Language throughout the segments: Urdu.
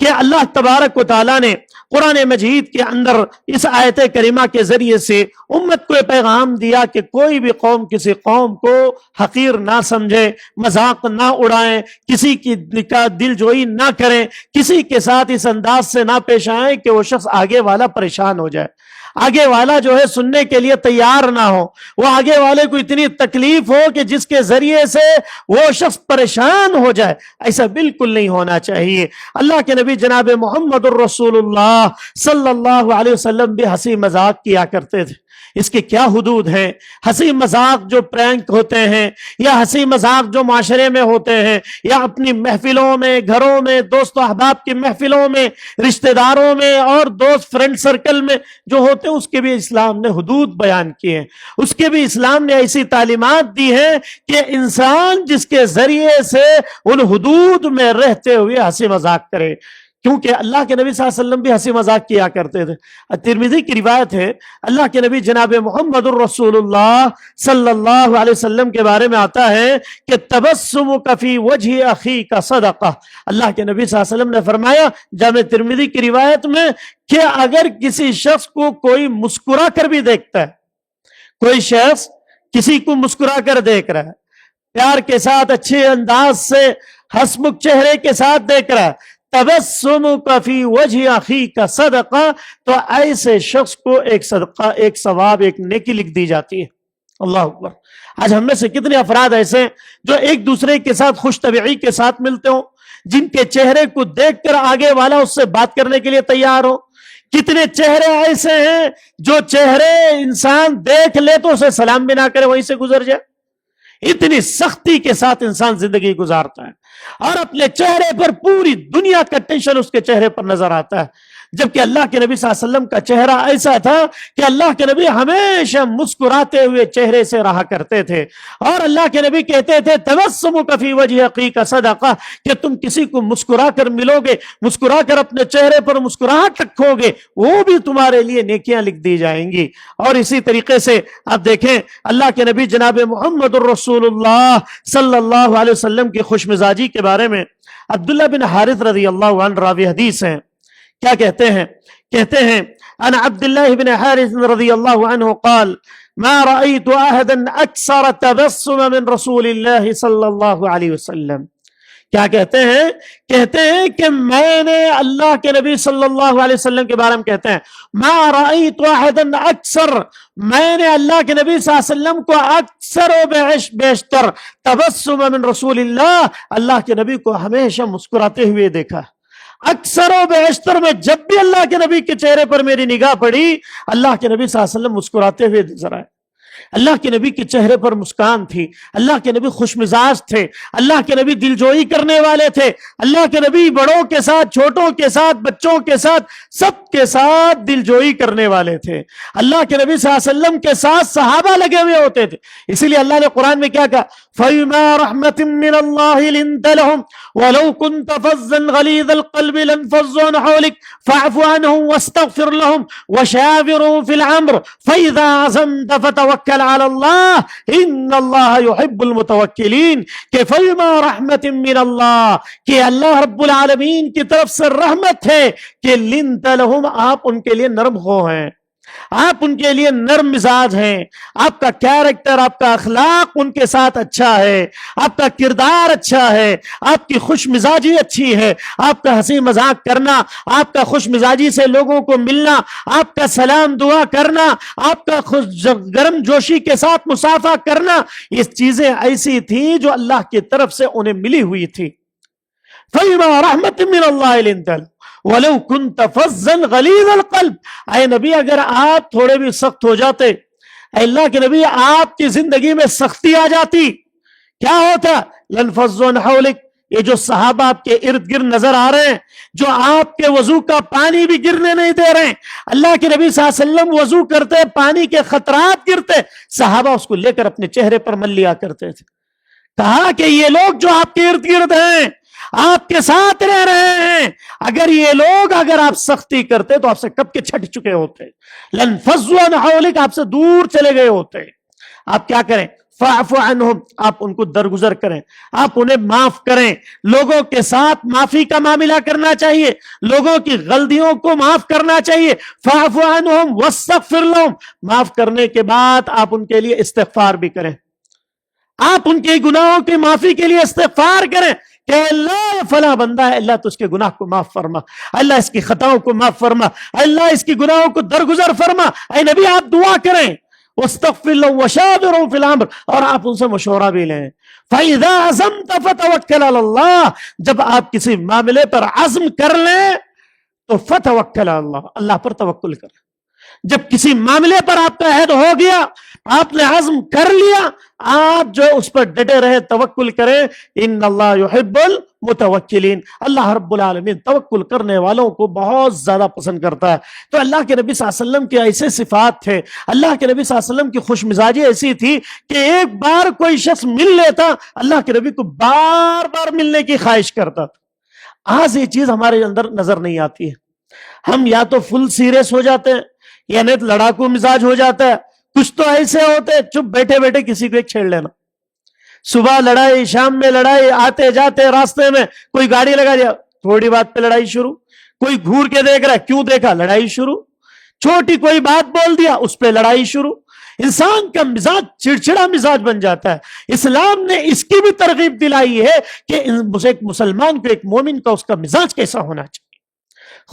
کہ اللہ تبارک و تعالیٰ نے قرآن مجید کے اندر اس آیت کریمہ کے ذریعے سے امت کو پیغام دیا کہ کوئی بھی قوم کسی قوم کو حقیر نہ سمجھے، مذاق نہ اڑائیں، کسی کی دل جوئی نہ کریں، کسی کے ساتھ اس انداز سے نہ پیش آئیں کہ وہ شخص آگے والا پریشان ہو جائے، آگے والا جو ہے سننے کے لیے تیار نہ ہو، وہ آگے والے کو اتنی تکلیف ہو کہ جس کے ذریعے سے وہ شخص پریشان ہو جائے۔ ایسا بالکل نہیں ہونا چاہیے۔ اللہ کے نبی جناب محمد الرسول اللہ صلی اللہ علیہ وسلم بھی ہنسی مذاق کیا کرتے تھے۔ اس کے کیا حدود ہیں؟ ہنسی مذاق جو پرینک ہوتے ہیں یا ہنسی مذاق جو معاشرے میں ہوتے ہیں یا اپنی محفلوں میں، گھروں میں، دوست و احباب کی محفلوں میں، رشتہ داروں میں اور دوست فرینڈ سرکل میں جو ہوتے ہیں، اس کے بھی اسلام نے حدود بیان کیے ہیں، اس کے بھی اسلام نے ایسی تعلیمات دی ہیں کہ انسان جس کے ذریعے سے ان حدود میں رہتے ہوئے ہنسی مذاق کرے، کیونکہ اللہ کے نبی صلی اللہ علیہ وسلم بھی ہنسی مذاق کیا کرتے تھے۔ ترمذی کی روایت ہے، اللہ کے نبی جناب محمد الرسول اللہ صلی اللہ علیہ وسلم کے بارے میں آتا ہے کہ تبسمک فی وجہ اخیک صدقہ۔ اللہ کے نبی صلی اللہ علیہ وسلم نے فرمایا جامع ترمذی کی روایت میں کہ اگر کسی شخص کو کوئی مسکرا کر بھی دیکھتا ہے، کوئی شخص کسی کو مسکرا کر دیکھ رہا ہے، پیار کے ساتھ اچھے انداز سے ہنسمکھ چہرے کے ساتھ دیکھ رہا ہے، تبسمک فی وجہ اخیک صدقہ، تو ایسے شخص کو ایک صدقہ، ایک ثواب، ایک نیکی لکھ دی جاتی ہے۔ اللہ اکبر۔ آج ہم میں سے کتنے افراد ایسے ہیں جو ایک دوسرے کے ساتھ خوش طبعی کے ساتھ ملتے ہوں، جن کے چہرے کو دیکھ کر آگے والا اس سے بات کرنے کے لیے تیار ہو؟ کتنے چہرے ایسے ہیں جو چہرے انسان دیکھ لے تو اسے سلام بھی نہ کرے، وہیں سے گزر جائے؟ اتنی سختی کے ساتھ انسان زندگی گزارتا ہے اور اپنے چہرے پر پوری دنیا کا ٹینشن اس کے چہرے پر نظر آتا ہے، جبکہ اللہ کے نبی صلی اللہ علیہ وسلم کا چہرہ ایسا تھا کہ اللہ کے نبی ہمیشہ مسکراتے ہوئے چہرے سے رہا کرتے تھے، اور اللہ کے نبی کہتے تھے تبسمک فی وجہ اخیک صدقہ، کہ تم کسی کو مسکرا کر ملو گے، مسکرا کر اپنے چہرے پر مسکراہٹ رکھو گے، وہ بھی تمہارے لیے نیکیاں لکھ دی جائیں گی۔ اور اسی طریقے سے آپ دیکھیں اللہ کے نبی جناب محمد الرسول اللہ صلی اللہ علیہ وسلم کی خوش مزاجی کے بارے میں عبداللہ بن حارث رضی اللہ عنہ راوی حدیث ہیں، کیا کہتے ہیں؟ کہتے ہیں انا عبداللہ بن حارث رضی اللہ عنہ قال ما رأيت أحدا أكثر تبسما من رسول اللہ صلی اللہ علیہ وسلم۔ کیا کہتے ہیں؟ کہتے ہیں کہ میں نے اللہ کے نبی صلی اللہ علیہ وسلم کے بارے میں کہتے ہیں ما رأيت أحدا أكثر، میں نے اللہ کے نبی صلی اللہ علیہ وسلم کو اکثر و بیشتر تبسم من رسول اللہ، اللہ کے نبی کو ہمیشہ مسکراتے ہوئے دیکھا۔ اکثر و بیشتر میں جب بھی اللہ کے نبی کے چہرے پر میری نگاہ پڑی، اللہ کے نبی صلی اللہ علیہ وسلم مسکراتے ہوئے نظر آئے۔ اللہ کے نبی کے چہرے پر مسکان تھی، اللہ کے نبی خوش مزاج تھے، اللہ کے نبی دل جوئی کرنے والے تھے، اللہ کے نبی بڑوں کے ساتھ، چھوٹوں کے ساتھ، بچوں کے ساتھ، سب کے ساتھ دل جوئی کرنے والے تھے۔ اللہ کے نبی صلی اللہ علیہ وسلم کے ساتھ صحابہ لگے ہوئے ہوتے تھے، اسی لیے اللہ نے قرآن میں کیا کہا؟ فَبِمَا رَحْمَةٍ مِّنَ اللَّهِ لِنتَ لَهُمْ وَلَوْ كُنْتَ فَظًّا غَلِيظَ الْقَلْبِ لَانفَضُّوا مِنْ حَوْلِكَ فَاعْفُ عَنْهُمْ وَاسْتَغْفِرْ لَهُمْ وَشَاوِرْهُمْ فِي الْأَمْرِ فَإِذَا عَزَمْتَ فَتَوَكَّلْ عَلَى اللَّهِ إِنَّ اللَّهَ يُحِبُّ الْمُتَوَكِّلِينَ، کہ فَبِمَا رَحْمَةٍ مِّنَ اللَّهِ، کہ اللہ رب العالمین کی طرف سے رحمت ہے کہ لِنتَ لَهُمْ، آپ ان کے لیے نرم ہو ہیں، آپ ان کے لیے نرم مزاج ہیں، آپ کا کیریکٹر، آپ کا اخلاق ان کے ساتھ اچھا ہے، آپ کا کردار اچھا ہے، آپ کی خوش مزاجی اچھی ہے، آپ کا ہنسی مذاق کرنا، آپ کا خوش مزاجی سے لوگوں کو ملنا، آپ کا سلام دعا کرنا، آپ کا گرم جوشی کے ساتھ مصافحہ کرنا، یہ چیزیں ایسی تھیں جو اللہ کی طرف سے انہیں ملی ہوئی تھی۔ فَبِمَا رَحْمَةٍ مِّنَ اللَّهِ لِنتَ لَهُمْ وَلَوْ كُنْتَ فَظًّا غَلِيظَ الْقَلْبِ، اے نبی اگر آپ تھوڑے بھی سخت ہو جاتے، اے اللہ کے نبی آپ کی زندگی میں سختی آ جاتی، کیا ہوتا؟ لَانفَضُّوا مِنْ حَوْلِكَ، یہ جو صحابہ آپ کے ارد گرد نظر آ رہے ہیں، جو آپ کے وضو کا پانی بھی گرنے نہیں دے رہے ہیں، اللہ کے نبی صلی اللہ علیہ وسلم وضو کرتے، پانی کے خطرات گرتے، صحابہ اس کو لے کر اپنے چہرے پر مل لیا کرتے تھے۔ کہا کہ یہ لوگ جو آپ کے ارد گرد ہیں، آپ کے ساتھ رہ رہے ہیں، اگر یہ لوگ اگر آپ سختی کرتے تو آپ سے کب کے چھٹ چکے ہوتے، لَانفَضُّوا مِنْ حَوْلِكَ، آپ سے دور چلے گئے ہوتے۔ آپ کیا کریں؟ فاعف عنہم، آپ ان کو درگزر کریں، آپ انہیں معاف کریں. لوگوں کے ساتھ معافی کا معاملہ کرنا چاہیے، لوگوں کی غلطیوں کو معاف کرنا چاہیے. فاعف عنہم واستغفر لہم، معاف کرنے کے بعد آپ ان کے لیے استغفار بھی کریں، آپ ان کے گناہوں کی معافی کے لیے استغفار کریں کہ اللہ فلاں بندہ ہے، اللہ تو اس کے گناہ کو معاف فرما، اللہ اس کی خطاؤں کو معاف فرما، اللہ اس کی گناہوں کو درگزر فرما. اے نبی آپ دعا کریں. واستغفر لهم وشاورهم في الامر، اور آپ ان سے مشورہ بھی لیں. فاذا عزمت فتوکل علی اللہ، جب آپ کسی معاملے پر عزم کر لیں تو فتوکل علی اللہ، اللہ پر توکل کریں. جب کسی معاملے پر آپ کا عہد ہو گیا، آپ نے عزم کر لیا، آپ جو اس پر ڈٹے رہے، توکل کریں. ان اللہ یحب المتوکلین، اللہ رب العالمین توکل کرنے والوں کو بہت زیادہ پسند کرتا ہے. تو اللہ کے نبی صلی اللہ علیہ وسلم کے ایسے صفات تھے، اللہ کے نبی صلی اللہ علیہ وسلم کی خوش مزاجی ایسی تھی کہ ایک بار کوئی شخص مل لیتا، اللہ کے نبی کو بار بار ملنے کی خواہش کرتا تھا. آج یہ چیز ہمارے اندر نظر نہیں آتی ہے. ہم یا تو فل سیریس ہو جاتے ہیں، یعنی لڑاکو مزاج ہو جاتا ہے. کچھ تو ایسے ہوتے چپ بیٹھے بیٹھے کسی کو ایک چھیڑ لینا، صبح لڑائی، شام میں لڑائی، آتے جاتے راستے میں کوئی گاڑی لگا دیا، تھوڑی بات پہ لڑائی شروع، کوئی گھور کے دیکھ رہا ہے، کیوں دیکھا، لڑائی شروع، چھوٹی کوئی بات بول دیا اس پہ لڑائی شروع. انسان کا مزاج چڑچڑا مزاج بن جاتا ہے. اسلام نے اس کی بھی ترغیب دلائی ہے کہ ایک مسلمان کو، ایک مومن کا اس کا مزاج کیسا ہونا چاہیے.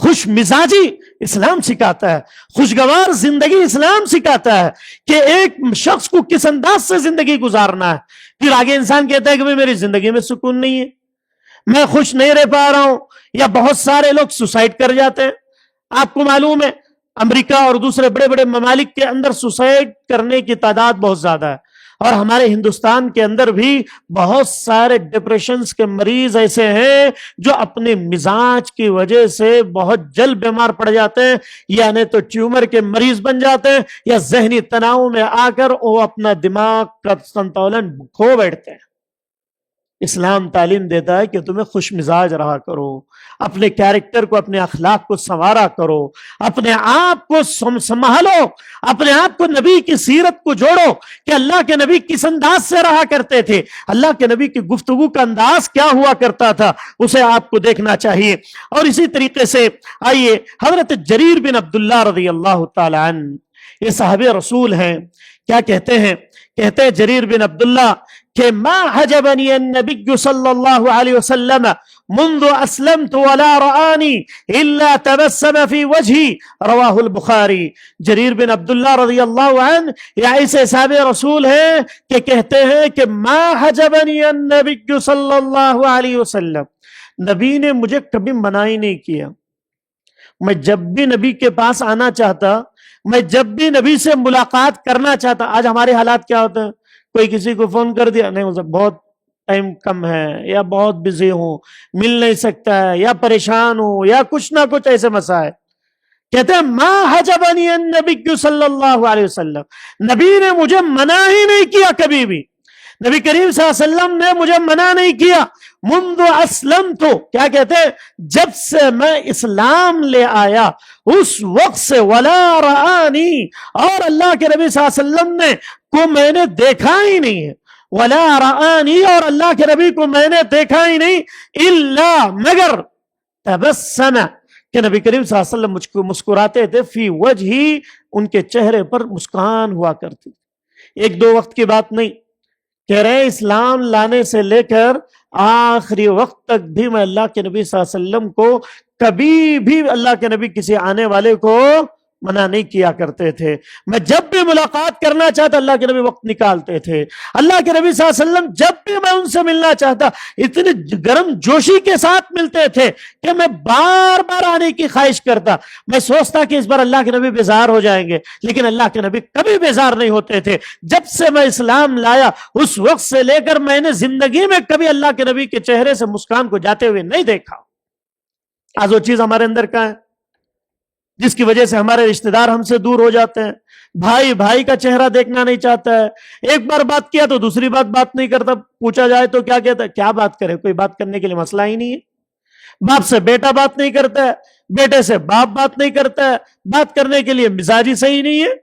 خوش مزاجی اسلام سکھاتا ہے، خوشگوار زندگی اسلام سکھاتا ہے کہ ایک شخص کو کس انداز سے زندگی گزارنا ہے. پھر آگے انسان کہتا ہے کہ میری زندگی میں سکون نہیں ہے، میں خوش نہیں رہ پا رہا ہوں. یا بہت سارے لوگ سوسائڈ کر جاتے ہیں. آپ کو معلوم ہے امریکہ اور دوسرے بڑے بڑے ممالک کے اندر سوسائڈ کرنے کی تعداد بہت زیادہ ہے، اور ہمارے ہندوستان کے اندر بھی بہت سارے ڈپریشنز کے مریض ایسے ہیں جو اپنے مزاج کی وجہ سے بہت جلد بیمار پڑ جاتے ہیں، یعنی تو ٹیومر کے مریض بن جاتے ہیں، یا ذہنی تناؤ میں آ کر وہ اپنا دماغ کا سنتولن کھو بیٹھتے ہیں. اسلام تعلیم دیتا ہے کہ تمہیں خوش مزاج رہا کرو، اپنے کیریکٹر کو، اپنے اخلاق کو سنوارا کرو، اپنے آپ کو سنبھالو، اپنے آپ کو نبی کی سیرت کو جوڑو کہ اللہ کے نبی کس انداز سے رہا کرتے تھے، اللہ کے نبی کی گفتگو کا انداز کیا ہوا کرتا تھا، اسے آپ کو دیکھنا چاہیے. اور اسی طریقے سے آئیے حضرت جریر بن عبداللہ رضی اللہ تعالی عنہ، یہ صحابی رسول ہیں، کیا کہتے ہیں جریر بن عبداللہ کہ ما حجبنی النبی صلی اللہ علیہ وسلم منذ اسلمت ولا رآنی الا تبسم فی وجہی، رواہ البخاری. جریر بن عبداللہ رضی اللہ عنہ یہ ایسے صحابی رسول ہیں کہ کہتے ہیں کہ ما حجبنی النبی صلی اللہ علیہ وسلم، نبی نے مجھے کبھی منع ہی نہیں کیا. میں جب بھی نبی کے پاس آنا چاہتا، میں جب بھی نبی سے ملاقات کرنا چاہتا. آج ہمارے حالات کیا ہوتے ہیں، کوئی کسی کو فون کر دیا، نہیں بہت ٹائم کم ہے، یا بہت بزی ہوں، مل نہیں سکتا ہے، یا پریشان ہوں، یا کچھ نہ کچھ ایسے مسائل. کہتے ہیں ما حجبنی النبی صلی اللہ علیہ وسلم، نبی نے مجھے منع ہی نہیں کیا کبھی بھی، نبی کریم صلی اللہ علیہ وسلم نے مجھے منع نہیں کیا. منذ اسلمت، کیا کہتے ہیں، جب سے میں اسلام لے آیا اس وقت سے، ولا رآنی، اور اللہ کے نبی صلی اللہ علیہ وسلم نے کو میں نے دیکھا ہی نہیں ہے، ولا رآنی، اور اللہ کے نبی کو میں نے دیکھا ہی نہیں، الا، مگر، تبسم، کہ نبی کریم صلی اللہ علیہ وسلم مجھ کو مسکراتے تھے، فی وجہی، ان کے چہرے پر مسکان ہوا کرتی. ایک دو وقت کی بات نہیں، کہہ رہے ہیں اسلام لانے سے لے کر آخری وقت تک بھی میں اللہ کے نبی صلی اللہ علیہ وسلم کو کبھی بھی، اللہ کے نبی کسی آنے والے کو منع نہیں کیا کرتے تھے. میں جب بھی ملاقات کرنا چاہتا اللہ کے نبی وقت نکالتے تھے. اللہ کے نبی صلی اللہ علیہ وسلم جب بھی میں ان سے ملنا چاہتا اتنی گرم جوشی کے ساتھ ملتے تھے کہ میں بار بار آنے کی خواہش کرتا. میں سوچتا کہ اس بار اللہ کے نبی بیزار ہو جائیں گے، لیکن اللہ کے نبی کبھی بیزار نہیں ہوتے تھے. جب سے میں اسلام لایا اس وقت سے لے کر میں نے زندگی میں کبھی اللہ کے نبی کے چہرے سے مسکان کو جاتے ہوئے نہیں دیکھا. آج وہ چیز ہمارے اندر کا ہے جس کی وجہ سے ہمارے رشتہ دار ہم سے دور ہو جاتے ہیں. بھائی بھائی کا چہرہ دیکھنا نہیں چاہتا ہے، ایک بار بات کیا تو دوسری بات نہیں کرتا، پوچھا جائے تو کیا کہتا ہے، کیا بات کرے، کوئی بات کرنے کے لیے مسئلہ ہی نہیں ہے. باپ سے بیٹا بات نہیں کرتا ہے، بیٹے سے باپ بات نہیں کرتا ہے، بات کرنے کے لیے مزاج ہی صحیح نہیں ہے.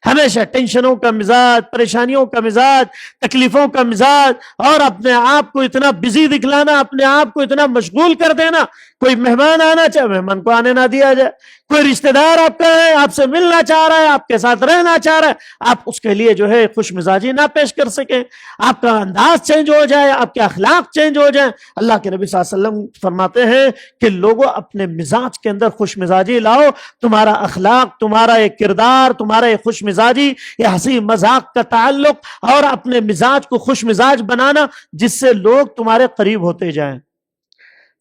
ہمیشہ ٹینشنوں کا مزاج، پریشانیوں کا مزاج، تکلیفوں کا مزاج، اور اپنے آپ کو اتنا بزی دکھلانا، اپنے آپ کو اتنا مشغول کر دینا. کوئی مہمان آنا چاہے مہمان کو آنے نہ دیا جائے، کوئی رشتہ دار آپ کا ہے، آپ سے ملنا چاہ رہا ہے، آپ کے ساتھ رہنا چاہ رہا ہے، آپ اس کے لیے جو ہے خوش مزاجی نہ پیش کر سکیں، آپ کا انداز چینج ہو جائے، آپ کے اخلاق چینج ہو جائیں. اللہ کے نبی صلی اللہ علیہ وسلم فرماتے ہیں کہ لوگوں اپنے مزاج کے اندر خوش مزاجی لاؤ. تمہارا اخلاق، تمہارا ایک کردار، تمہارا ایک خوش مزاجی، یہ ہنسی مذاق کا تعلق اور اپنے مزاج کو خوش مزاج بنانا جس سے لوگ تمہارے قریب ہوتے جائیں.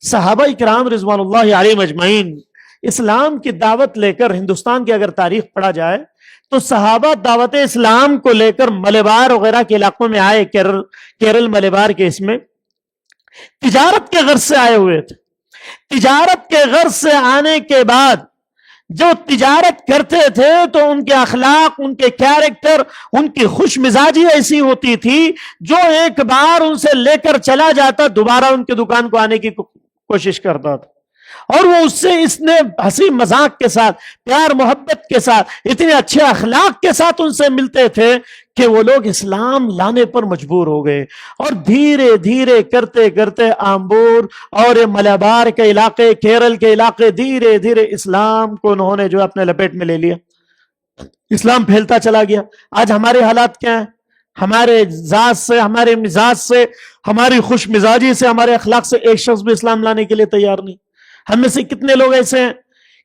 صحابہ کرام رضوان اللہ علیہم اجمعین اسلام کی دعوت لے کر ہندوستان کی اگر تاریخ پڑھا جائے تو صحابہ دعوت اسلام کو لے کر ملبار وغیرہ کے علاقوں میں آئے. کیرل ملبار کے اس میں تجارت کے غرض سے آئے ہوئے تھے. تجارت کے غرض سے آنے کے بعد جو تجارت کرتے تھے تو ان کے اخلاق، ان کے کیریکٹر، ان کی خوش مزاجی ایسی ہوتی تھی جو ایک بار ان سے لے کر چلا جاتا دوبارہ ان کی دکان کو آنے کی کوشش کرتا تھا. اور وہ اس سے اس نے ہنسی مذاق کے ساتھ، پیار محبت کے ساتھ، اتنے اچھے اخلاق کے ساتھ ان سے ملتے تھے کہ وہ لوگ اسلام لانے پر مجبور ہو گئے. اور دھیرے دھیرے کرتے کرتے آمبور اور ملبار کے علاقے، کیرل کے علاقے دھیرے دھیرے اسلام کو انہوں نے جو اپنے لپیٹ میں لے لیا. اسلام پھیلتا چلا گیا. آج ہمارے حالات کیا ہیں؟ ہمارے ذات سے، ہمارے مزاج سے، ہماری خوش مزاجی سے، ہمارے اخلاق سے ایک شخص بھی اسلام لانے کے لیے تیار نہیں. ہم میں سے کتنے لوگ ایسے ہیں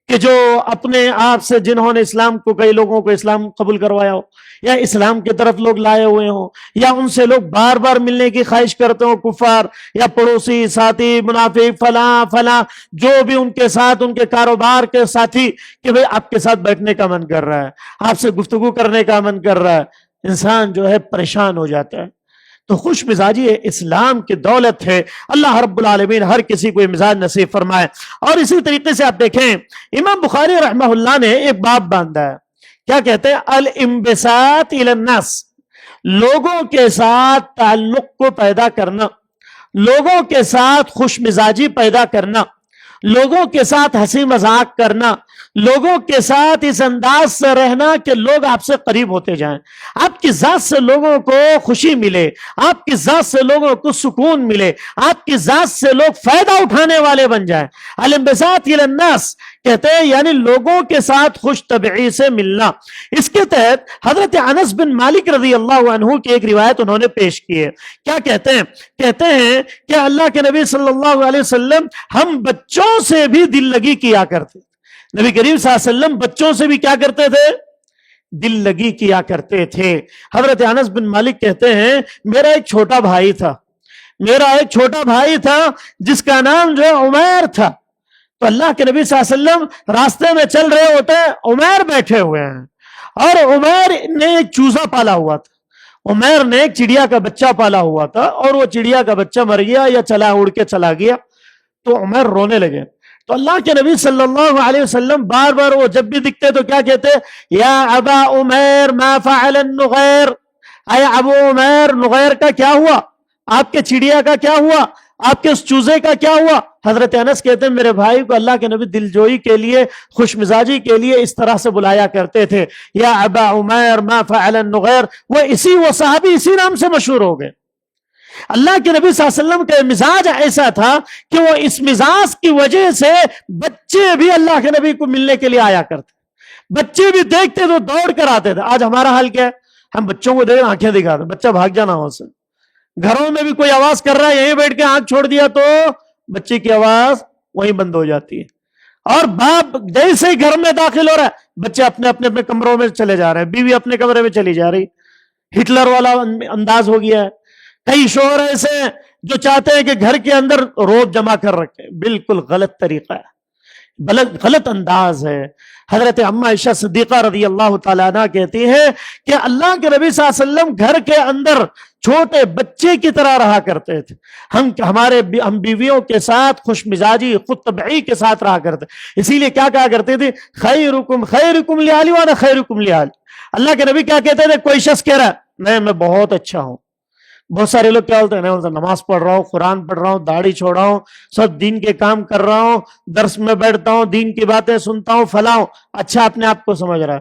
کہ جو اپنے آپ سے، جنہوں نے اسلام کو، کئی لوگوں کو اسلام قبول کروایا ہو، یا اسلام کی طرف لوگ لائے ہوئے ہوں، یا ان سے لوگ بار بار ملنے کی خواہش کرتے ہوں، کفار یا پڑوسی، ساتھی، منافق، فلاں فلاں، جو بھی ان کے ساتھ، ان کے کاروبار کے ساتھی، کہ بھئی آپ کے ساتھ بیٹھنے کا من کر رہا ہے، آپ سے گفتگو کرنے کا من کر رہا ہے. انسان جو ہے پریشان ہو جاتا ہے. تو خوش مزاجی اسلام کی دولت ہے. اللہ رب العالمین ہر کسی کو یہ مزاج نصیب فرمائے. اور اسی طریقے سے آپ دیکھیں امام بخاری رحمہ اللہ نے ایک باب باندھا ہے. کیا کہتے ہیں؟ الانبساط الی الناس، لوگوں کے ساتھ تعلق کو پیدا کرنا، لوگوں کے ساتھ خوش مزاجی پیدا کرنا، لوگوں کے ساتھ ہنسی مذاق کرنا، لوگوں کے ساتھ اس انداز سے رہنا کہ لوگ آپ سے قریب ہوتے جائیں، آپ کی ذات سے لوگوں کو خوشی ملے، آپ کی ذات سے لوگوں کو سکون ملے، آپ کی ذات سے لوگ فائدہ اٹھانے والے بن جائیں. الانبساط الی الناس کہتے ہیں یعنی لوگوں کے ساتھ خوش طبعی سے ملنا. اس کے تحت حضرت انس بن مالک رضی اللہ عنہ کی ایک روایت انہوں نے پیش کی ہے. کیا کہتے ہیں؟ کہتے ہیں کہ اللہ کے نبی صلی اللہ علیہ وسلم ہم بچوں سے بھی دل لگی کیا کرتے. نبی کریم صلی اللہ علیہ وسلم بچوں سے بھی کیا کرتے تھے؟ دل لگی کیا کرتے تھے. حضرت انس بن مالک کہتے ہیں میرا ایک چھوٹا بھائی تھا جس کا نام جو ہے عمیر تھا. تو اللہ کے نبی صلی اللہ علیہ وسلم راستے میں چل رہے ہوتے ہیں، عمیر بیٹھے ہوئے ہیں، اور عمیر نے ایک چوزا پالا ہوا تھا. عمیر نے ایک چڑیا کا بچہ پالا ہوا تھا، اور وہ چڑیا کا بچہ مر گیا یا اڑ کے چلا گیا. تو عمیر رونے لگے. تو اللہ کے نبی صلی اللہ علیہ وسلم بار بار وہ جب بھی دکھتے تو کیا کہتے؟ یا ابا عمیر ما فعل النغیر، اے ابو عمیر نغیر کا کیا ہوا؟ آپ کے چڑیا کا کیا ہوا؟ آپ کے اس چوزے کا کیا ہوا؟ حضرت انس کہتے ہیں میرے بھائی کو اللہ کے نبی دلجوئی کے لیے، خوش مزاجی کے لیے اس طرح سے بلایا کرتے تھے، یا ابا عمیر ما فعل النغیر. وہ صحابی اسی نام سے مشہور ہو گئے. اللہ کے نبی صلی اللہ علیہ وسلم کا مزاج ایسا تھا کہ وہ اس مزاج کی وجہ سے بچے بھی اللہ کے نبی کو ملنے کے لیے آیا کرتے، بچے بھی دیکھتے تو دوڑ کر آتے تھے. آج ہمارا حال کیا ہے؟ ہم بچوں کو دیکھ آنکھیں دکھاتے، بچہ بھاگ جانا وہاں سے. گھروں میں بھی کوئی آواز کر رہا ہے، یہیں بیٹھ کے آنکھ چھوڑ دیا تو بچے کی آواز وہیں بند ہو جاتی ہے. اور باپ جیسے ہی گھر میں داخل ہو رہا ہے بچے اپنے اپنے کمروں میں چلے جا رہے ہیں، بیوی اپنے کمرے میں چلی جا رہی. ہٹلر والا انداز ہو گیا ہے. کئی شوہر ایسے ہیں جو چاہتے ہیں کہ گھر کے اندر روب جمع کر رکھے. بالکل غلط طریقہ ہے، غلط انداز ہے. حضرت اما عائشہ صدیقہ رضی اللہ تعالیٰ عنہ کہتی ہے کہ اللہ کے نبی صلی اللہ علیہ وسلم گھر کے اندر چھوٹے بچے کی طرح رہا کرتے تھے. ہم بیویوں کے ساتھ خوش مزاجی، خود طبعی کے ساتھ رہا کرتے. اسی لیے کیا کہا کرتے تھے؟ خیرکم خیرکم لعلی وانا خیرکم لعلی. اللہ کے نبی کیا کہتے تھے؟ کوئی شخص کہہ رہا ہے میں بہت اچھا ہوں. بہت سارے لوگ کیا بولتے ہیں؟ میں نماز پڑھ رہا ہوں، قرآن پڑھ رہا ہوں، داڑھی چھوڑا ہوں، سب دین کے کام کر رہا ہوں، درس میں بیٹھتا ہوں، دین کی باتیں سنتا ہوں، فلاں. اچھا اپنے آپ کو سمجھ رہا ہے.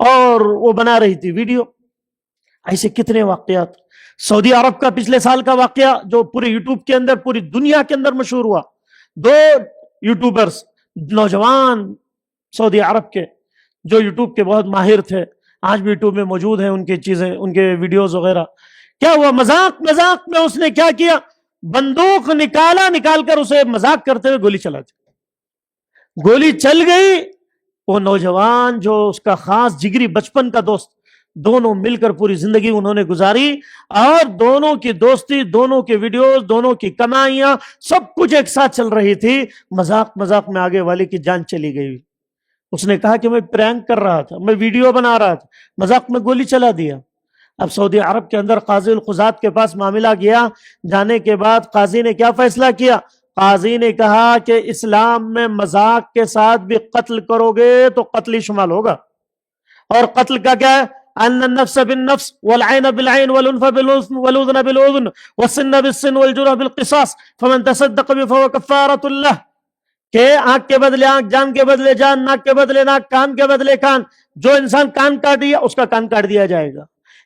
اور وہ بنا رہی تھی ویڈیو. ایسے کتنے واقعات. سعودی عرب کا پچھلے سال کا واقعہ جو پورے یوٹیوب کے اندر پوری دنیا کے اندر مشہور ہوا. 2 یوٹیوبرز نوجوان سعودی عرب کے جو یوٹیوب کے بہت ماہر تھے, آج بھی یوٹیوب میں موجود ہیں ان کی چیزیں, ان کے ویڈیوز وغیرہ. کیا ہوا, مذاق میں اس نے کیا کیا, بندوق نکال کر اسے مذاق کرتے ہوئے گولی چلا دی. گولی چل گئی. وہ نوجوان جو اس کا خاص جگری بچپن کا دوست, دونوں مل کر پوری زندگی انہوں نے گزاری, اور دونوں کی دوستی, دونوں کے ویڈیوز, دونوں کی کمائیاں, سب کچھ ایک ساتھ چل رہی تھی. مذاق میں آگے والے کی جان چلی گئی. اس نے کہا کہ میں پرینک کر رہا تھا, میں ویڈیو بنا رہا تھا, مذاق میں گولی چلا دیا. اب سعودی عرب کے اندر قاضی القضات کے پاس معاملہ گیا. جانے کے بعد قاضی نے کیا فیصلہ کیا؟ قاضی نے کہا کہ اسلام میں مذاق کے ساتھ بھی قتل کرو گے تو قتل ہی شمال ہوگا. اور قتل کا کیا ہے؟ ان النفس بالنفس والعين بالعين والانف والاذن بالاذن والسن بالسن والجرح بالقصاص فمن تصدق به فهو كفارة له. کہ آنکھ کے بدلے آنکھ, جان کے بدلے جان, ناک کے بدلے ناک, کان کے بدلے کان. جو انسان کان کاٹ دیا اس کا کان کاٹ دیا جائے گا.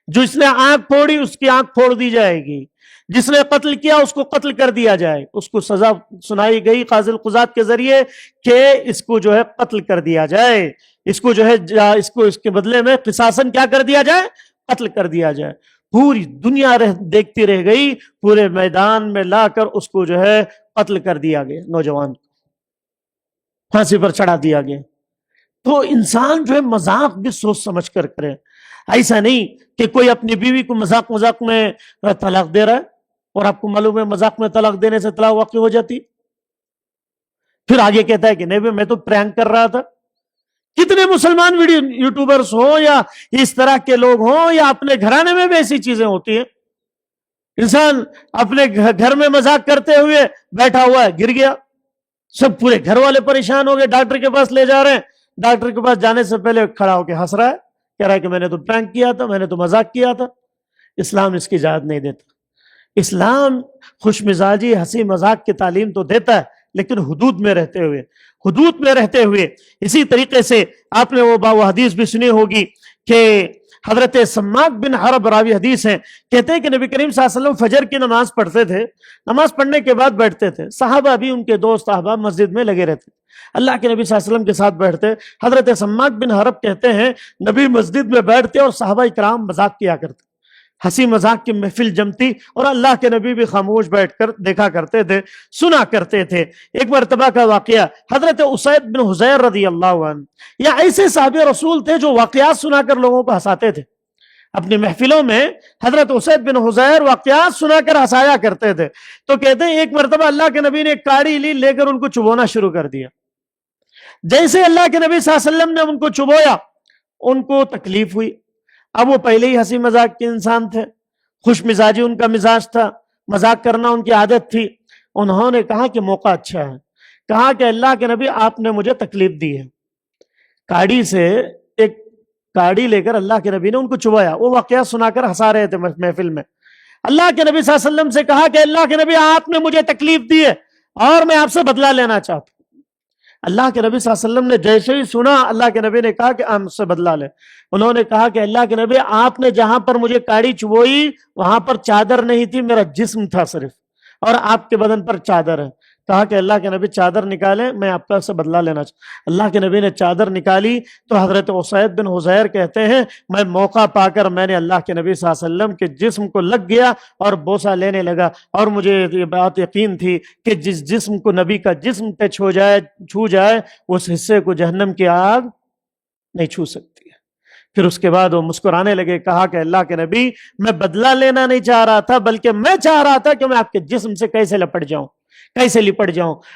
جس نے آنکھ پھوڑی اس کی آنکھ پھوڑ دی جائے گی. جس نے قتل کیا اس کو قتل کر دیا جائے. اس کو سزا سنائی گئی قاضی القضات کے ذریعے کہ اس کو جو ہے قتل کر دیا جائے, اس کو جو ہے اس کے بدلے میں قصاصاً کیا کر دیا جائے, قتل کر دیا جائے. پوری دنیا دیکھتی رہ گئی. پورے میدان میں لا کر اس کو جو ہے قتل کر دیا گیا, نوجوان کو پھانسی پر چڑھا دیا گیا. تو انسان جو ہے مذاق بھی سوچ سمجھ کر کرے. ایسا نہیں کہ کوئی اپنی بیوی کو مذاق میں طلاق دے رہا ہے, اور آپ کو معلوم ہے مذاق میں طلاق دینے سے طلاق واقع ہو جاتی, پھر آگے کہتا ہے کہ نہیں میں تو پرینک کر رہا تھا. کتنے مسلمان ویڈیو یوٹیوبرز ہوں یا اس طرح کے لوگ ہوں یا اپنے گھرانے میں بھی ایسی چیزیں ہوتی ہیں. انسان اپنے گھر میں مذاق کرتے ہوئے بیٹھا ہوا ہے, گر گیا, سب پورے گھر والے پریشان ہو گئے, ڈاکٹر کے پاس لے جا رہے ہیں. ڈاکٹر کے پاس جانے سے پہلے کھڑا ہو کے ہنس رہا ہے, کہہ رہا ہے کہ میں نے تو پرینک کیا تھا, میں نے تو مذاق کیا تھا. اسلام اس کی اجازت نہیں دیتا. اسلام خوش مزاجی ہنسی مذاق کی تعلیم تو دیتا ہے, لیکن حدود میں رہتے ہوئے. اسی طریقے سے آپ نے وہ حدیث بھی سنی ہوگی کہ حضرت سماک بن حرب راوی حدیث ہیں, کہتے ہیں کہ نبی کریم صلی اللہ علیہ وسلم فجر کی نماز پڑھتے تھے. نماز پڑھنے کے بعد بیٹھتے تھے. صحابہ بھی ان کے دوست احباب مسجد میں لگے رہتے, اللہ کے نبی صلی اللہ علیہ وسلم کے ساتھ بیٹھتے. حضرت سماک بن حرب کہتے ہیں نبی مسجد میں بیٹھتے اور صحابہ کرام مذاق کیا کرتے, ہنسی مذاق کی محفل جمتی, اور اللہ کے نبی بھی خاموش بیٹھ کر دیکھا کرتے تھے, سنا کرتے تھے. ایک مرتبہ کا واقعہ, حضرت اسید بن حضیر رضی اللہ عنہ یا ایسے صحابہ رسول تھے جو واقعات سنا کر لوگوں کو ہنساتے تھے. اپنی محفلوں میں حضرت اسید بن حضیر واقعات سنا کر ہنسایا کرتے تھے. تو کہتے ہیں ایک مرتبہ اللہ کے نبی نے ایک کاڑی لے کر ان کو چبونا شروع کر دیا. جیسے اللہ کے نبی صلی اللہ علیہ وسلم نے ان کو چبویا, ان کو تکلیف ہوئی. اب وہ پہلے ہی ہنسی مذاق کے انسان تھے, خوش مزاجی ان کا مزاج تھا, مذاق کرنا ان کی عادت تھی. انہوں نے کہا کہ موقع اچھا ہے, کہا کہ اللہ کے نبی آپ نے مجھے تکلیف دی ہے. کاڑی سے ایک کاڑی لے کر اللہ کے نبی نے ان کو چبایا. وہ واقعہ سنا کر ہنسا رہے تھے محفل میں. اللہ کے نبی صلی اللہ علیہ وسلم سے کہا کہ اللہ کے نبی آپ نے مجھے تکلیف دی ہے اور میں آپ سے بدلہ لینا چاہتا ہوں. اللہ کے نبی صلی اللہ علیہ وسلم نے جیسے ہی سنا, اللہ کے نبی نے کہا کہ آپ سے بدلہ لیں. انہوں نے کہا کہ اللہ کے نبی آپ نے جہاں پر مجھے کاڑی چبوئی وہاں پر چادر نہیں تھی, میرا جسم تھا صرف, اور آپ کے بدن پر چادر ہے. کہا کہ اللہ کے نبی چادر نکالیں, میں آپ کا سے بدلہ لینا چاہتا. اللہ کے نبی نے چادر نکالی تو حضرت اسید بن حضیر کہتے ہیں میں موقع پا کر میں نے اللہ کے نبی صلی اللہ علیہ وسلم کے جسم کو لگ گیا اور بوسہ لینے لگا, اور مجھے یہ بات یقین تھی کہ جس جسم کو نبی کا جسم ٹچ ہو جائے, چھو جائے, اس حصے کو جہنم کی آگ نہیں چھو سکتی ہے. پھر اس کے بعد وہ مسکرانے لگے, کہا کہ اللہ کے نبی میں بدلہ لینا نہیں چاہ رہا تھا, بلکہ میں چاہ رہا تھا کہ میں آپ کے جسم سے کیسے لپٹ جاؤں.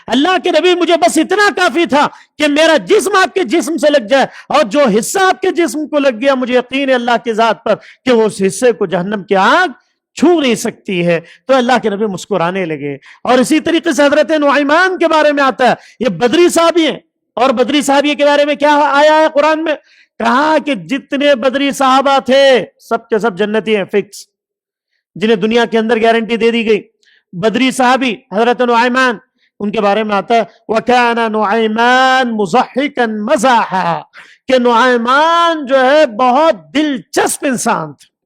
اللہ کے نبی مجھے بس اتنا کافی تھا کہ میرا جسم آپ کے جسم سے لگ جائے, اور جو حصہ آپ کے جسم کو لگ گیا مجھے یقین ہے اللہ کی ذات پر کہ وہ اس حصے کو جہنم کی آگ چھو نہیں سکتی ہے. تو اللہ کے نبی مسکرانے لگے. اور اسی طریقے سے حضرت نعیمان کے بارے میں آتا ہے, یہ بدری صحابی ہیں, اور بدری صحابی کے بارے میں کیا آیا ہے قرآن میں, کہا کہ جتنے بدری صحابہ تھے سب کے سب جنتی ہیں, فکس, جنہیں دنیا کے اندر گارنٹی دے دی گئی. بدری صحابی حضرت نعیمان ان کے بارے میں آتا ہے وَكَانَ نُعَيْمَانْ مُضَحِّكًا مَزَاحًا کہ نعیمان جو ہے بہت دلچسپ انسان تھے،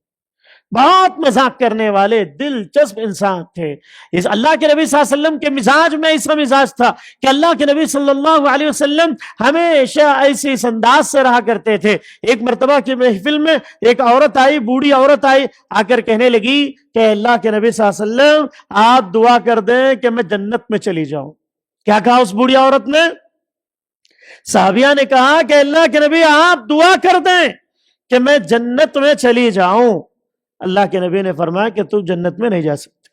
بہت مذاق کرنے والے دلچسپ انسان تھے۔ اس اللہ کے نبی صلی اللہ علیہ وسلم کے مزاج میں ایسا مزاج تھا کہ اللہ کے نبی صلی اللہ علیہ وسلم ہمیشہ ایسے اس انداز سے رہا کرتے تھے۔ ایک مرتبہ کی محفل میں ایک عورت آئی، بوڑھی عورت آئی، آ کر کہنے لگی کہ اللہ کے نبی صلی اللہ علیہ وسلم آپ دعا کر دیں کہ میں جنت میں چلی جاؤں۔ کیا کہا اس بوڑھی عورت نے؟ صحابیہ نے کہا کہ اللہ کے نبی آپ دعا کر دیں کہ میں جنت میں چلی جاؤں۔ اللہ کے نبی نے فرمایا کہ تو جنت میں نہیں جا سکتے۔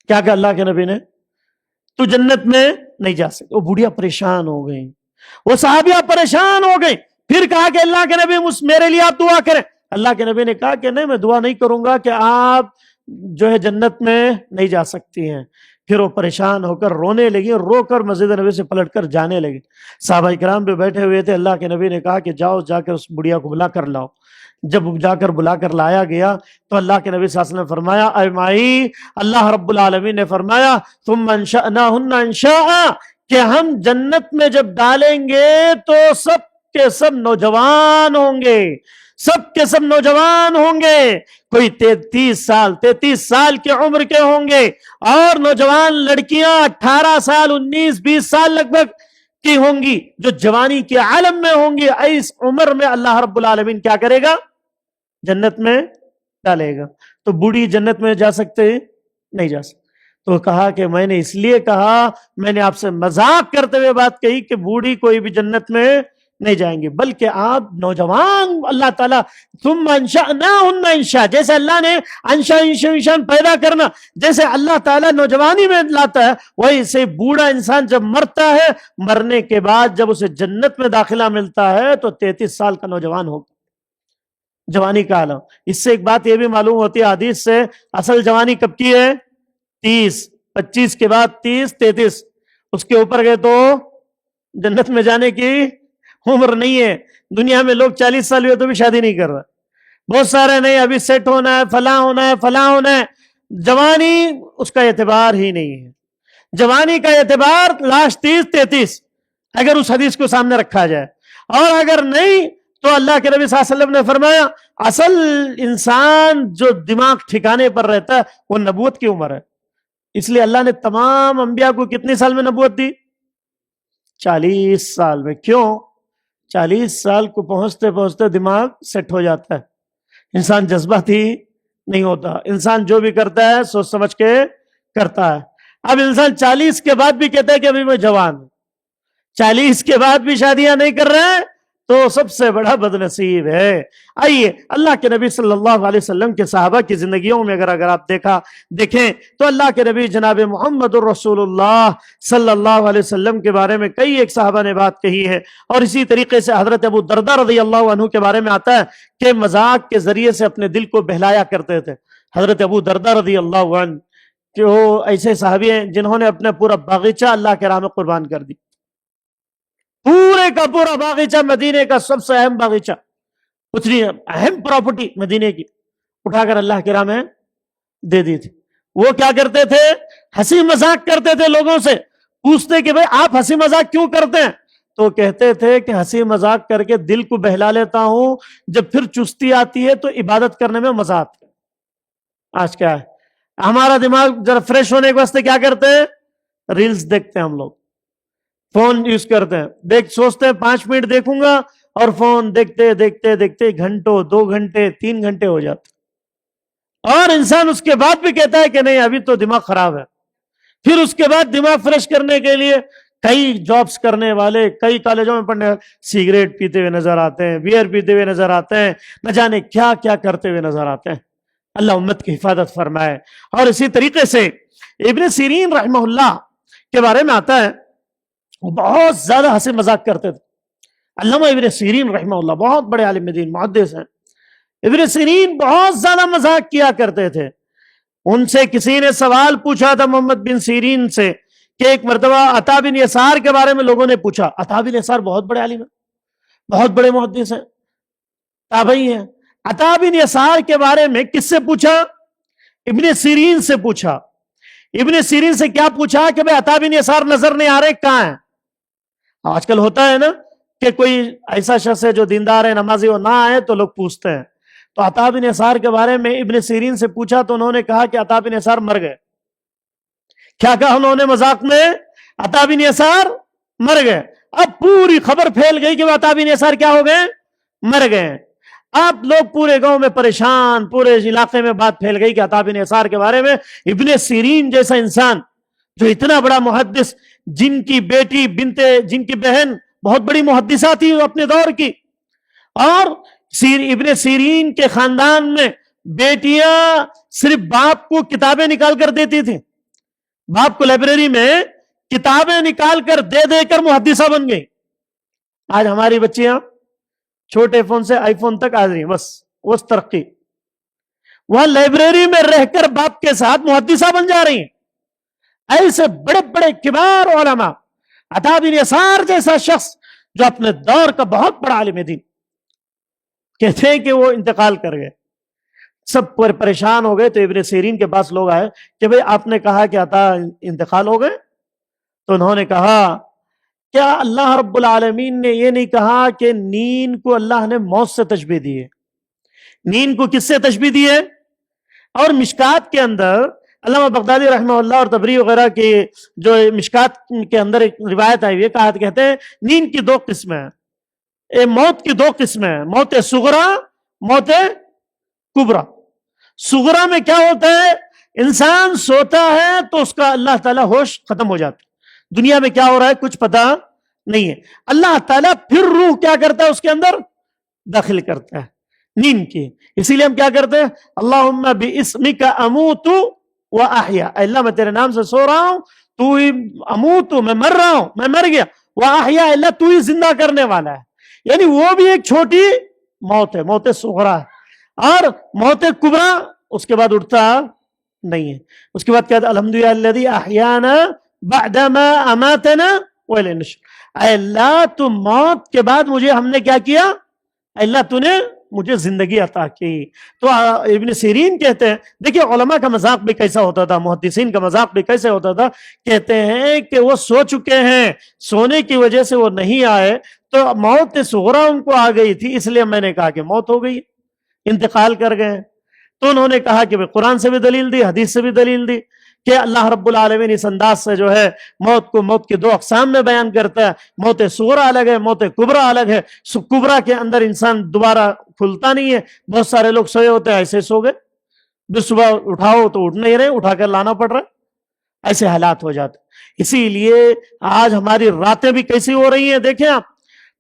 کیا کہا اللہ کے نبی نے؟ تو جنت میں نہیں جا سکتے۔ وہ بڑھیا پریشان ہو گئی، وہ صحابیہ پریشان ہو گئی۔ پھر کہا کہ اللہ کے نبی میرے لیے آپ دعا کریں۔ اللہ کے نبی نے کہا کہ نہیں، میں دعا نہیں کروں گا کہ آپ جو ہے جنت میں نہیں جا سکتی ہیں۔ پھر وہ پریشان ہو کر رونے لگی اور رو کر مسجد نبی سے پلٹ کر جانے لگے۔ صحابہ کرام بھی بیٹھے ہوئے تھے۔ اللہ کے نبی نے کہا کہ جاؤ، جا کر اس بڑھیا کو بلا کر لاؤ۔ جب جا کر بلا کر لایا گیا تو اللہ کے نبی صلی اللہ علیہ وسلم نے فرمایا اے مائی، اللہ رب العالمین نے فرمایا ثم انشأناہن انشاء کہ ہم جنت میں جب ڈالیں گے تو سب کے سب نوجوان ہوں گے، سب کے سب نوجوان ہوں گے۔ کوئی 33 سال کی عمر کے ہوں گے اور نوجوان لڑکیاں 18 سال 19-20 سال لگ بھگ کی ہوں گی، جو جوانی کے عالم میں ہوں گی۔ اس عمر میں اللہ رب العالمین کیا کرے گا؟ جنت میں ڈالے گا۔ تو بوڑھی جنت میں جا سکتے؟ نہیں جا سکتے۔ تو کہا کہ میں نے اس لیے کہا، میں نے آپ سے مذاق کرتے ہوئے بات کہی کہ بوڑھی کوئی بھی جنت میں نہیں جائیں گے، بلکہ آپ نوجوان اللہ تعالیٰ ثم انشأناہن انشاء، جیسے اللہ نے انشاء پیدا کرنا، جیسے اللہ تعالیٰ نوجوانی میں لاتا ہے، ویسے بوڑھا انسان جب مرتا ہے، مرنے کے بعد جب اسے جنت میں داخلہ ملتا ہے تو 33 سال کا نوجوان ہوگا، جوانی کا عالم۔ اس سے ایک بات یہ بھی معلوم ہوتی ہے حدیث سے، اصل جوانی کب کی ہے؟ 30، 25 کے بعد 30، 33، اس کے اوپر گئے تو جنت میں جانے کی عمر نہیں ہے۔ دنیا میں لوگ 40 سال ہوئے تو بھی شادی نہیں کر رہا، بہت سارے نہیں، ابھی سیٹ ہونا ہے، فلاں ہونا ہے، فلاں ہونا ہے۔ جوانی اس کا اعتبار ہی نہیں ہے۔ جوانی کا اعتبار لاسٹ 30-33 اگر اس حدیث کو سامنے رکھا جائے، اور اگر نہیں تو اللہ کے نبی صلی اللہ علیہ وسلم نے فرمایا اصل انسان جو دماغ ٹھکانے پر رہتا ہے وہ نبوت کی عمر ہے۔ اس لیے اللہ نے تمام انبیاء کو کتنے سال میں نبوت دی؟ 40 سال میں۔ کیوں؟ 40 سال کو پہنچتے پہنچتے دماغ سیٹ ہو جاتا ہے، انسان جذباتی نہیں ہوتا، انسان جو بھی کرتا ہے سوچ سمجھ کے کرتا ہے۔ اب انسان 40 کے بعد بھی کہتا ہے کہ ابھی میں جوان ہوں، 40 کے بعد بھی شادیاں نہیں کر رہے ہیں تو سب سے بڑا بدنصیب ہے۔ آئیے اللہ کے نبی صلی اللہ علیہ وسلم کے صحابہ کی زندگیوں میں اگر آپ دیکھیں تو اللہ کے نبی جناب محمد الرسول اللہ صلی اللہ علیہ وسلم کے بارے میں کئی ایک صحابہ نے بات کہی ہے، اور اسی طریقے سے حضرت ابو درداء رضی اللہ عنہ کے بارے میں آتا ہے کہ مذاق کے ذریعے سے اپنے دل کو بہلایا کرتے تھے۔ حضرت ابو درداء رضی اللہ عنہ کہ وہ ایسے صحابی ہیں جنہوں نے اپنا پورا باغیچہ اللہ کے راہ میں قربان کر دی، پورے کا پورا باغیچہ، مدینے کا سب سے اہم باغیچہ، اتنی اہم پراپرٹی مدینے کی اٹھا کر اللہ کے راہ میں دے دی تھی۔ وہ کیا کرتے تھے؟ ہنسی مذاق کرتے تھے، لوگوں سے پوچھتے کہ بھئی آپ ہنسی مذاق کیوں کرتے ہیں؟ تو کہتے تھے کہ ہنسی مذاق کر کے دل کو بہلا لیتا ہوں، جب پھر چستی آتی ہے تو عبادت کرنے میں مزہ آتا ہے۔ آج کیا ہے؟ ہمارا دماغ ذرا فریش ہونے کے واسطے کیا کرتے ہیں؟ ریلز دیکھتے ہیں، ہم لوگ فون یوز کرتے ہیں، سوچتے ہیں 5 منٹ دیکھوں گا، اور فون دیکھتے دیکھتے دیکھتے گھنٹوں، 2 گھنٹے، 3 گھنٹے ہو جاتے، اور انسان اس کے بعد بھی کہتا ہے کہ نہیں ابھی تو دماغ خراب ہے۔ پھر اس کے بعد دماغ فریش کرنے کے لیے کئی جابز کرنے والے، کئی کالجوں میں پڑھنے سگریٹ پیتے ہوئے نظر آتے ہیں، بیئر پیتے ہوئے نظر آتے ہیں، نہ جانے کیا کیا کرتے ہوئے نظر آتے ہیں۔ اللہ امت کی حفاظت فرمائے۔ اور اسی طریقے سے ابن سیرین رحمہ اللہ کے بارے میں آتا ہے، وہ بہت زیادہ ہنسی مذاق کرتے تھے۔ علامہ ابن سیرین رحمہ اللہ بہت بڑے عالم دین محدث ہیں۔ ابن سیرین بہت زیادہ مذاق کیا کرتے تھے۔ ان سے کسی نے سوال پوچھا تھا محمد بن سیرین سے کہ ایک مرتبہ عطا بن یسار کے بارے میں لوگوں نے پوچھا۔ عطا بن یسار بہت بڑے عالم ہیں، بہت بڑے محدث ہیں، تابعی ہیں۔ عطا بن یسار کے بارے میں کس سے پوچھا؟ ابن سیرین سے پوچھا۔ ابن سیرین سے کیا پوچھا کہ بھائی عطا بن یسار نظر نہیں آ رہے کہاں ہیں؟ آج کل ہوتا ہے نا کہ کوئی ایسا شخص ہے جو دیندار ہے نمازی وہ نہ آئے تو لوگ پوچھتے ہیں. تو عطا بن یسار کے بارے میں ابن سیرین سے پوچھا تو انہوں نے کہا کہ عطا بن یسار مر گئے. کیا کہا انہوں نے مذاق میں؟ عطا بن یسار مر گئے. اب پوری خبر پھیل گئی کہ وہ عطا بن یسار کیا ہو گئے؟ مر گئے. اب لوگ پورے گاؤں میں پریشان، پورے علاقے میں بات پھیل گئی کہ عطا بن یسار کے بارے میں ابن سیرین جیسا انسان جو اتنا بڑا محدث، جن کی بیٹی جن کی بہن بہت بڑی محدثہ تھی اپنے دور کی، اور ابن سیرین کے خاندان میں بیٹیاں صرف باپ کو کتابیں نکال کر دیتی تھی، باپ کو لائبریری میں کتابیں نکال کر دے دے کر محدثہ بن گئی. آج ہماری بچیاں چھوٹے فون سے آئی فون تک آ رہی ہیں، بس ترقی. وہاں لائبریری میں رہ کر باپ کے ساتھ محدثہ بن جا رہی ہیں. ایسے بڑے بڑے کبار علماء، عطا بن یسار جیسا شخص جو اپنے دور کا بہت بڑا عالم دین، کہتے ہیں کہ وہ انتقال کر گئے. سب پریشان ہو گئے. تو ابن سیرین کے پاس لوگ آئے کہ بھئی آپ نے کہا کہ عطا انتقال ہو گئے. تو انہوں نے کہا کیا اللہ رب العالمین نے یہ نہیں کہا کہ نیند کو اللہ نے موت سے تشبیہ دی ہے؟ نیند کو کس سے تشبیہ دی ہے؟ اور مشکات کے اندر علامہ بغدادی رحمہ اللہ اور طبری وغیرہ کی جو مشکات کے اندر ایک روایت آئی ہوئی ہے، کہتے ہیں نیند کی دو قسمیں ہیں، موت کی دو قسمیں ہیں، موت صغرا، موت کبرا. صغرا میں کیا ہوتا ہے؟ انسان سوتا ہے تو اس کا اللہ تعالیٰ ہوش ختم ہو جاتا ہے، دنیا میں کیا ہو رہا ہے کچھ پتا نہیں ہے. اللہ تعالیٰ پھر روح کیا کرتا ہے اس کے اندر؟ داخل کرتا ہے نیند کی. اسی لیے ہم کیا کرتے ہیں؟ اللہم باسمک اموت و احیا، اللہ میں تیرے نام سے سو رہا ہوں، تو ہی اموت، میں مر رہا ہوں، میں مر گیا، و احیا، اللہ تو ہی زندہ کرنے والا ہے. یعنی وہ بھی ایک چھوٹی موت ہے، موت صغرا ہے. اور موت کبرا اس کے بعد اٹھتا نہیں ہے. اس کے بعد کہتا الحمدللہ الذی احیانا بعدما اماتنا والیہ النشور. اے اللہ تو موت کے بعد مجھے ہم نے کیا کیا؟ اللہ تو نے مجھے زندگی عطا کی. تو ابن سیرین کہتے ہیں، دیکھیں علماء کا مذاق بھی کیسا ہوتا تھا، محدثین کا مذاق بھی کیسے ہوتا تھا. کہتے ہیں کہ وہ سو چکے ہیں، سونے کی وجہ سے وہ نہیں آئے تو موت صغرا ان کو آ گئی تھی، اس لیے میں نے کہا کہ موت ہو گئی، انتقال کر گئے. تو انہوں نے کہا کہ قرآن سے بھی دلیل دی، حدیث سے بھی دلیل دی کہ اللہ رب العالمین اس انداز سے جو ہے موت کو موت کے دو اقسام میں بیان کرتا ہے. موت صغرا الگ ہے، موت کبرا الگ ہے. کبرا کے اندر انسان دوبارہ کھلتا نہیں ہے. بہت سارے لوگ سوئے ہوتے ہیں ایسے سو گئے، پھر صبح اٹھاؤ تو اٹھ نہیں رہے، اٹھا کر لانا پڑ رہا ہے، ایسے حالات ہو جاتے. اسی لیے آج ہماری راتیں بھی کیسی ہو رہی ہیں، دیکھیں آپ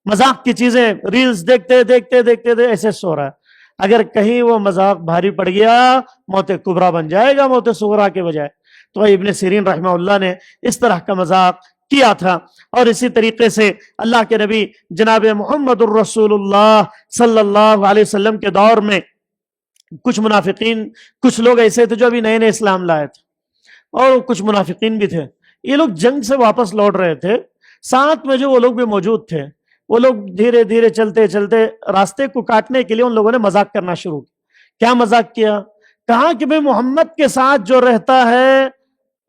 مذاق کی چیزیں، ریلز دیکھتے دیکھتے دیکھتے ایسے سو رہا ہے. اگر کہیں وہ مذاق بھاری پڑ گیا موت کبرا بن جائے گا موت صغرا کے بجائے. تو ابن سیرین رحمہ اللہ نے اس طرح کا مذاق کیا تھا. اور اسی طریقے سے اللہ کے نبی جناب محمد الرسول اللہ صلی اللہ علیہ وسلم کے دور میں کچھ منافقین، کچھ لوگ ایسے تھے جو ابھی نئے نئے اسلام لائے تھے، اور کچھ منافقین بھی تھے. یہ لوگ جنگ سے واپس لوٹ رہے تھے، ساتھ میں جو وہ لوگ بھی موجود تھے. وہ لوگ دھیرے دھیرے چلتے چلتے راستے کو کاٹنے کے لیے ان لوگوں نے مذاق کرنا شروع کیا. کیا مذاق کیا؟ کہا کہ بھئی محمد کے ساتھ جو رہتا ہے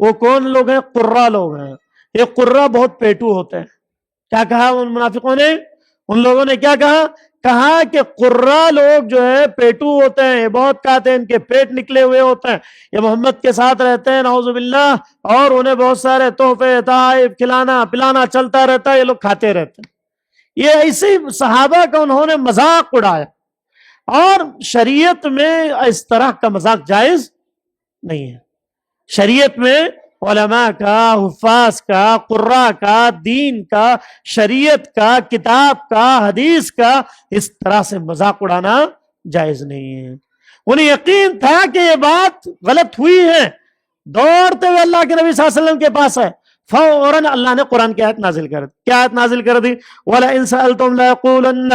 وہ کون لوگ ہیں؟ قرہ لوگ ہیں. یہ قرہ بہت پیٹو ہوتے ہیں. کیا کہا ان منافقوں نے؟ ان لوگوں نے کیا کہا؟ کہا کہ قرہ لوگ جو ہے پیٹو ہوتے ہیں، یہ بہت کھاتے ہیں، ان کے پیٹ نکلے ہوئے ہوتے ہیں، یہ محمد کے ساتھ رہتے ہیں نعوذ باللہ، اور انہیں بہت سارے تحفے تحائف کھلانا پلانا چلتا رہتا ہے، یہ لوگ کھاتے رہتے ہیں. یہ ایسے صحابہ کا انہوں نے مذاق اڑایا. اور شریعت میں اس طرح کا مذاق جائز نہیں ہے. شریعت میں علماء کا، حفاظ کا، قراء کا، دین کا، شریعت کا، کتاب کا، حدیث کا اس طرح سے مذاق اڑانا جائز نہیں ہے. انہیں یقین تھا کہ یہ بات غلط ہوئی ہے، دوڑتے ہوئے اللہ کے نبی صلی اللہ علیہ وسلم کے پاس ہے. فوراً اللہ نے قرآن کی آیت نازل کر دی. کیا آیت نازل کر دی؟ وَلَئِن سَأَلْتُمْ لَيَقُولَنَّ،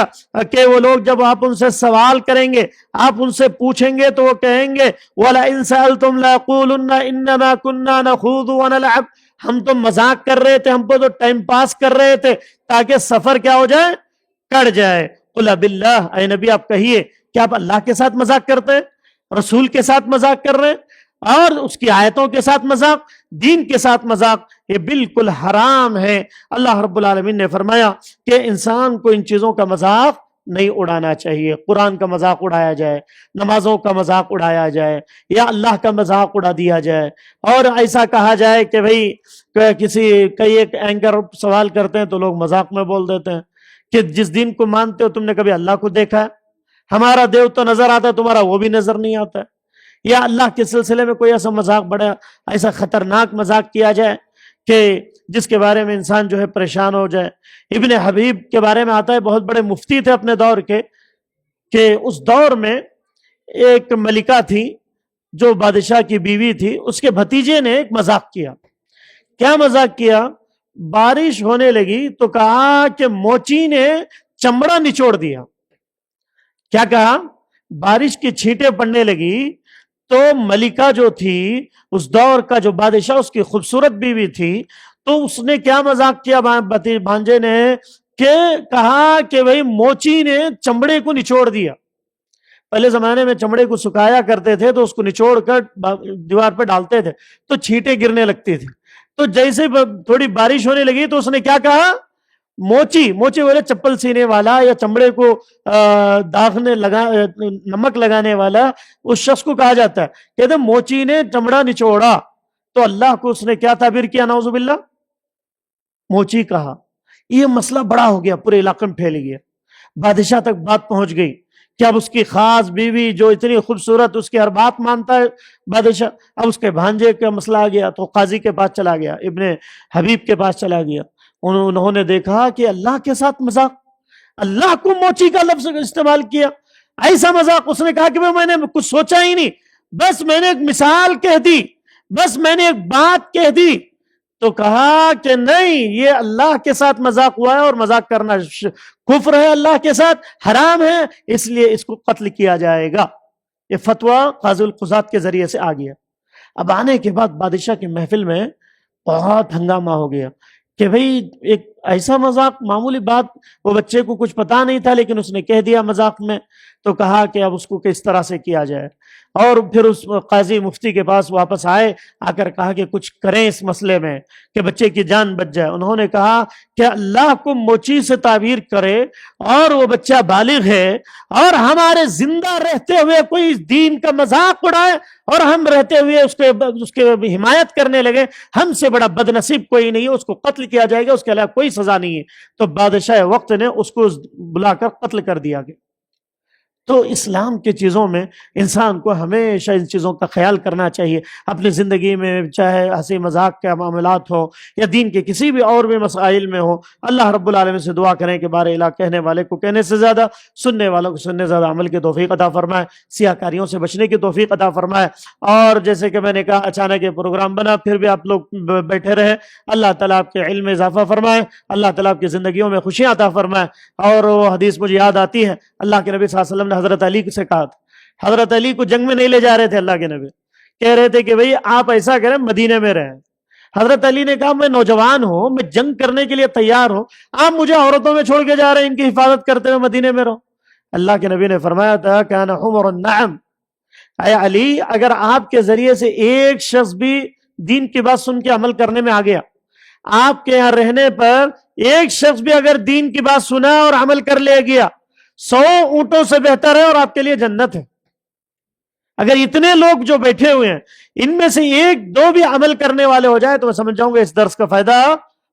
کہ وہ لوگ جب آپ ان سے سوال کریں گے، آپ ان سے پوچھیں گے تو وہ کہیں گے وَلَئِن سَأَلْتُمْ لَيَقُولُنَّ إِنَّمَا كُنَّا نَخُوضُ وَنَلْعَبُ، ہم تو مذاق کر رہے تھے، ہم کو تو ٹائم پاس کر رہے تھے تاکہ سفر کیا ہو جائے؟ کٹ جائے. قُلْ بِاللَّهِ، اے نبی آپ کہیے کہ آپ اللہ کے ساتھ مذاق کرتے ہیں، رسول کے ساتھ مذاق کر رہے ہیں؟ اور اس کی آیتوں کے ساتھ مذاق، دین کے ساتھ مذاق، یہ بالکل حرام ہے۔ اللہ رب العالمین نے فرمایا کہ انسان کو ان چیزوں کا مذاق نہیں اڑانا چاہیے۔ قرآن کا مذاق اڑایا جائے، نمازوں کا مذاق اڑایا جائے، یا اللہ کا مذاق اڑا دیا جائے، اور ایسا کہا جائے کہ بھئی کئی ایک اینکر سوال کرتے ہیں تو لوگ مذاق میں بول دیتے ہیں کہ جس دین کو مانتے ہو تم نے کبھی اللہ کو دیکھا ہے؟ ہمارا دیو تو نظر آتا ہے، تمہارا وہ بھی نظر نہیں آتا ہے۔ یا اللہ کے سلسلے میں کوئی ایسا مذاق، بڑا ایسا خطرناک مذاق کیا جائے کہ جس کے بارے میں انسان جو ہے پریشان ہو جائے۔ ابن حبیب کے بارے میں آتا ہے، بہت بڑے مفتی تھے اپنے دور کے، کہ اس دور میں ایک ملکہ تھی جو بادشاہ کی بیوی تھی، اس کے بھتیجے نے ایک مذاق کیا۔ کیا مذاق کیا؟ بارش ہونے لگی تو کہا کہ موچی نے چمڑا نچوڑ دیا۔ کیا کہا؟ بارش کی چھینٹیں پڑنے لگی تو ملکہ جو تھی اس دور کا جو بادشاہ، اس کی خوبصورت بیوی تھی، تو اس نے کیا مذاق کیا بھانجے نے، کہ کہا کہ بھئی موچی نے چمڑے کو نچوڑ دیا۔ پہلے زمانے میں چمڑے کو سکھایا کرتے تھے تو اس کو نچوڑ کر دیوار پہ ڈالتے تھے تو چھینٹیں گرنے لگتی تھی۔ تو جیسے تھوڑی بارش ہونے لگی تو اس نے کیا کہا؟ موچی بولے چپل سینے والا یا چمڑے کو نمک لگانے والا، اس شخص کو کہا جاتا ہے۔ کہتے موچی نے چمڑا نچوڑا، تو اللہ کو اس نے کیا تعبیر کیا؟ نعوذ باللہ، موچی کہا۔ یہ مسئلہ بڑا ہو گیا، پورے علاقے میں پھیل گیا، بادشاہ تک بات پہنچ گئی کہ اب اس کی خاص بیوی جو اتنی خوبصورت، اس کی ہر بات مانتا ہے بادشاہ، اب اس کے بھانجے کا مسئلہ آ گیا تو قاضی کے پاس چلا گیا، ابن حبیب کے پاس چلا گیا۔ انہوں نے دیکھا کہ اللہ کے ساتھ مذاق، اللہ کو موچی کا لفظ استعمال کیا، ایسا مذاق۔ اس نے کہا کہ میں نے کچھ سوچا ہی نہیں، بس میں نے ایک مثال کہہ دی، بس میں نے ایک بات کہہ دی۔ تو کہا کہ نہیں، یہ اللہ کے ساتھ مذاق ہوا ہے، اور مذاق کرنا کفر ہے، اللہ کے ساتھ حرام ہے، اس لیے اس کو قتل کیا جائے گا۔ یہ فتویٰ قاضی القضات کے ذریعے سے آ گیا۔ اب آنے کے بعد بادشاہ کی محفل میں بہت ہنگامہ ہو گیا کہ بھئی ایک ایسا مذاق، معمولی بات، وہ بچے کو کچھ پتا نہیں تھا لیکن اس نے کہہ دیا مذاق میں، تو کہا کہ اب اس کو کس طرح سے کیا جائے۔ اور پھر اس قاضی مفتی کے پاس واپس آئے، آ کر کہا کہ کچھ کریں اس مسئلے میں کہ بچے کی جان بچ جائے۔ انہوں نے کہا کہ اللہ کو موچی سے تعبیر کرے اور وہ بچہ بالغ ہے، اور ہمارے زندہ رہتے ہوئے کوئی دین کا مذاق اڑائے اور ہم رہتے ہوئے اس کے حمایت کرنے لگے، ہم سے بڑا بد نصیب کوئی نہیں ہے، اس کو قتل کیا جائے گا، اس کے علاوہ کوئی سزا نہیں ہے۔ تو بادشاہ وقت نے اس کو بلا کر قتل کر دیا گیا۔ تو اسلام کی چیزوں میں انسان کو ہمیشہ ان چیزوں کا خیال کرنا چاہیے اپنی زندگی میں، چاہے ہنسی مذاق کے معاملات ہو یا دین کے کسی بھی اور بھی مسائل میں ہو۔ اللہ رب العالمین سے دعا کریں کہ بار الہ کہنے والے کو کہنے سے زیادہ، سننے والوں کو سننے زیادہ عمل کی توفیق عطا فرمائے، سیاہ کاریوں سے بچنے کی توفیق عطا فرمائے۔ اور جیسے کہ میں نے کہا، اچانک یہ پروگرام بنا، پھر بھی آپ لوگ بیٹھے رہے، اللہ تعالیٰ آپ کے علم میں اضافہ فرمائے، اللہ تعالیٰ آپ کی زندگیوں میں خوشیاں عطا فرمائے۔ اور وہ حدیث مجھے یاد آتی ہے، اللہ کے نبی صلی اللہ علیہ وسلم نے حضرت علی سے کہا تھا، حضرت علی کو جنگ میں نہیں لے جا رہے تھے اللہ کے نبی، کہہ رہے تھے کہ بھئی آپ ایسا کریں مدینے میں رہیں۔ حضرت علی نے کہا میں نوجوان ہوں، میں جنگ کرنے کے لیے تیار ہوں، آپ مجھے عورتوں میں چھوڑ کے جا رہے ہیں، ان کی حفاظت کرتے ہوئے مدینے میں رہو۔ اللہ کے نبی نے فرمایا تھا کان عمر النعم، اے علی اگر آپ کے ذریعے سے ایک شخص بھی دین کی بات سن کے عمل کرنے میں آ گیا، آپ کے یہاں رہنے پر ایک شخص بھی اگر دین کی بات سنا اور عمل کر لے گیا، 100 اونٹوں سے بہتر ہے اور آپ کے لیے جنت ہے۔ اگر اتنے لوگ جو بیٹھے ہوئے ہیں ان میں سے ایک دو بھی عمل کرنے والے ہو جائے تو میں سمجھ جاؤں گا اس درس کا فائدہ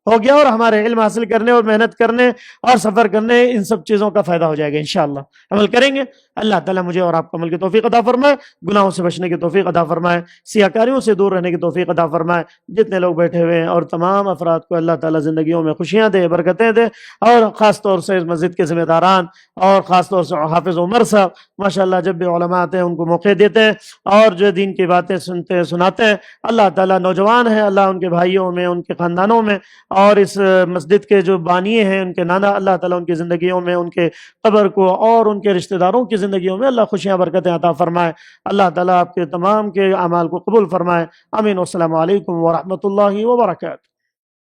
ہو گیا، اور ہمارے علم حاصل کرنے اور محنت کرنے اور سفر کرنے ان سب چیزوں کا فائدہ ہو جائے گا انشاءاللہ۔ عمل کریں گے، اللہ تعالیٰ مجھے اور آپ کو عمل کی توفیق عطا فرمائے، گناہوں سے بچنے کی توفیق عطا فرمائے، سیاکاریوں سے دور رہنے کی توفیق عطا فرمائے۔ جتنے لوگ بیٹھے ہوئے ہیں اور تمام افراد کو اللہ تعالیٰ زندگیوں میں خوشیاں دے، برکتیں دے، اور خاص طور سے اس مسجد کے ذمہ داران اور خاص طور سے حافظ عمر صاحب ماشاءاللہ جب بھی علماء آتے ہیں ان کو موقع دیتے ہیں اور جو دین کی باتیں سنتے ہیں سناتے ہیں۔ اللہ تعالیٰ نوجوان ہیں، اللہ ان کے بھائیوں میں، ان کے خاندانوں میں، اور اس مسجد کے جو بانی ہیں ان کے نانا، اللہ تعالیٰ ان کی زندگیوں میں، ان کے قبر کو اور ان کے رشتہ داروں کی زندگیوں میں اللہ خوشیاں برکتیں عطا فرمائے۔ اللہ تعالیٰ آپ کے تمام کے اعمال کو قبول فرمائے، آمین۔ والسلام علیکم ورحمۃ اللہ وبرکاتہ۔